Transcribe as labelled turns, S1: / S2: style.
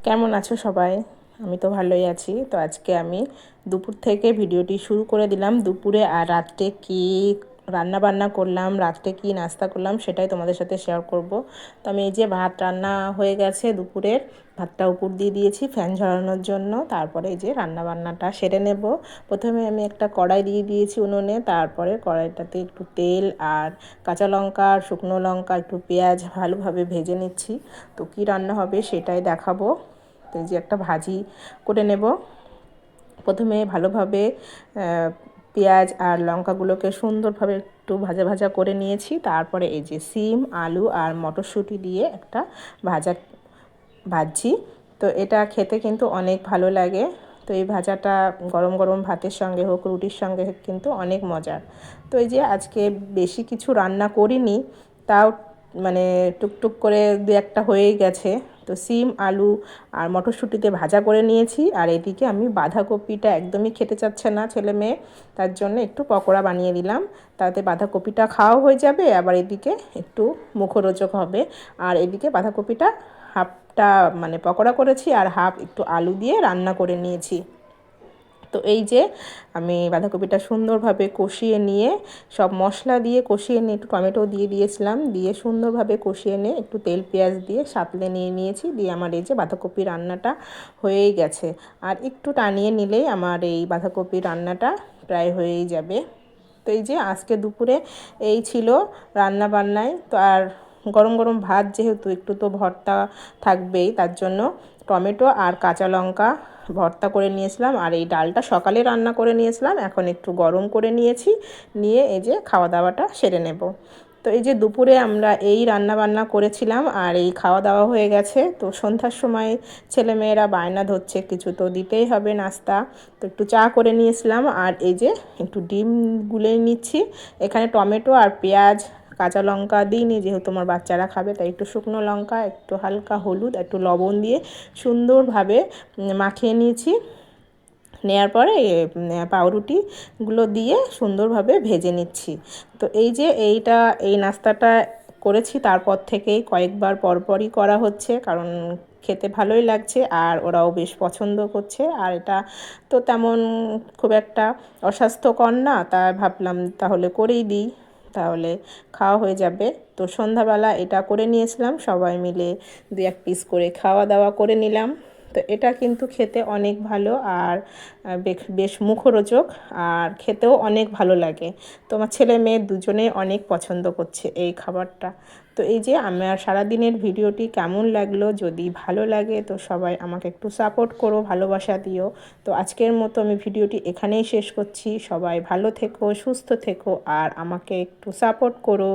S1: কেমন আছো সবাই? আমি তো ভালোই আছি। তো আজকে আমি দুপুর থেকে ভিডিওটি শুরু করে দিলাম। দুপুরে আর রাত্রে কি রান্না বান্না করলাম, রাত্রে কি নাস্তা করলাম সেটাই তোমাদের সাথে শেয়ার করব। তো আমি এই যে ভাত রান্না হয়ে গেছে, দুপুরের ভাতটা উপর দিয়ে দিয়েছি ফ্যান ঝরানোর জন্য। তারপরে এই যে রান্না বান্নাটা সেরে নেব। প্রথমে আমি একটা কড়াই দিয়ে দিয়েছি উনুনে, তারপরে কড়াইটাতে একটু তেল আর কাঁচা লঙ্কা আর শুকনো লঙ্কা একটু পেঁয়াজ ভালোভাবে ভেজে নিচ্ছি। তো কী রান্না হবে সেটাই দেখাবো। তো এই যে একটা ভাজি করে নেব। প্রথমে ভালোভাবে পেঁয়াজ আর লঙ্কাগুলোকে সুন্দরভাবে একটু ভাজা ভাজা করে নিয়েছি। তারপরে এই যে সিম, আলু আর মটরশুঁটি দিয়ে একটা ভাজছি। তো এটা খেতে কিন্তু অনেক ভালো লাগে। তো এই ভাজাটা গরম গরম ভাতের সঙ্গে হোক, রুটির সঙ্গে কিন্তু অনেক মজার। তো এই যে আজকে বেশি কিছু রান্না করিনি, তাও মানে টুকটুক করে দু একটা হয়েই গেছে। তো সিম, আলু আর মটরশুঁটিতে ভাজা করে নিয়েছি। আর এদিকে আমি বাঁধাকপিটা একদমই খেতে চাচ্ছে না ছেলে মেয়ে, তার জন্য একটু পকোড়া বানিয়ে দিলাম। তাতে বাঁধাকপিটা খাওয়া হয়ে যাবে, আবার এদিকে একটু মুখরোচক হবে। আর এদিকে বাঁধাকপিটা হাফটা মানে পকোড়া করেছি, আর হাফ একটু আলু দিয়ে রান্না করে নিয়েছি। তো এই যে আমি বাঁধাকপিটা সুন্দরভাবে কষিয়ে নিয়ে, সব মশলা দিয়ে কষিয়ে নিয়ে একটু টমেটো দিয়ে দিয়েছিলাম, দিয়ে সুন্দরভাবে কষিয়ে নিয়ে একটু তেল পেঁয়াজ দিয়ে সাঁতলে নিয়েছি। দিয়ে আমার এই যে বাঁধাকপি রান্নাটা হয়েই গেছে। আর একটু টানিয়ে নিলেই আমার এই বাঁধাকপি রান্নাটা প্রায় হয়েই যাবে। তো এই যে আজকে দুপুরে এই ছিল রান্না বান্নায়। তো আর গরম গরম ভাত যেহেতু, একটু তো ভর্তা থাকবেই, তার জন্য টমেটো আর কাঁচা লঙ্কা ভর্তা করে নিয়েছিলাম। আর এই ডালটা সকালে রান্না করে নিয়েছিলাম, এখন একটু গরম করে নিয়েছি, নিয়ে এই যে খাওয়া দাওয়াটা সেরে নেব। তো এই যে দুপুরে আমরা এই রান্না বান্না করেছিলাম আর এই খাওয়া দাওয়া হয়ে গেছে। তো সন্ধ্যার সময় ছেলেমেয়েরা বায়না ধরছে, কিছু তো দিতেই হবে নাস্তা। তো একটু চা করে নিয়েছিলাম, আর এই যে একটু ডিম গুলে নিচ্ছি। এখানে টমেটো আর পেঁয়াজ কাঁচা লঙ্কা দিইনি, যেহেতু আমার বাচ্চারা খাবে, তাই একটু শুকনো লঙ্কা, একটু হালকা হলুদ, একটু লবণ দিয়ে সুন্দরভাবে মাখিয়ে নিয়েছি। নেওয়ার পরে পাউরুটিগুলো দিয়ে সুন্দরভাবে ভেজে নিচ্ছি। তো এই যে এই নাস্তাটা করেছি, তারপর থেকেই কয়েকবার পরপরই করা হচ্ছে, কারণ খেতে ভালোই লাগছে আর ওরাও বেশ পছন্দ করছে। আর এটা তো তেমন খুব একটা অস্বাস্থ্যকর না, তাই ভাবলাম তাহলে করেই দিই, তাহলে খাওয়া হয়ে যাবে। তো সন্ধ্যাবেলা এটা করে নিয়েছিলাম, সবাই মিলে দু এক পিস করে খাওয়া দাওয়া করে নিলাম। তো এটা কিন্তু খেতে অনেক ভালো, আর বেশ মুখরোচক, আর খেতেও অনেক ভালো লাগে। তো আমার ছেলে মেয়ে দুজনেই অনেক পছন্দ করছে এই খাবারটা। তো এই যে আমার সারাদিনের ভিডিওটি কেমন লাগলো, যদি ভালো লাগে তো সবাই আমাকে একটু সাপোর্ট করো, ভালোবাসা দিও। তো আজকের মতো আমি ভিডিওটি এখানেই শেষ করছি। সবাই ভালো থেকো, সুস্থ থেকো, আর আমাকে একটু সাপোর্ট করো।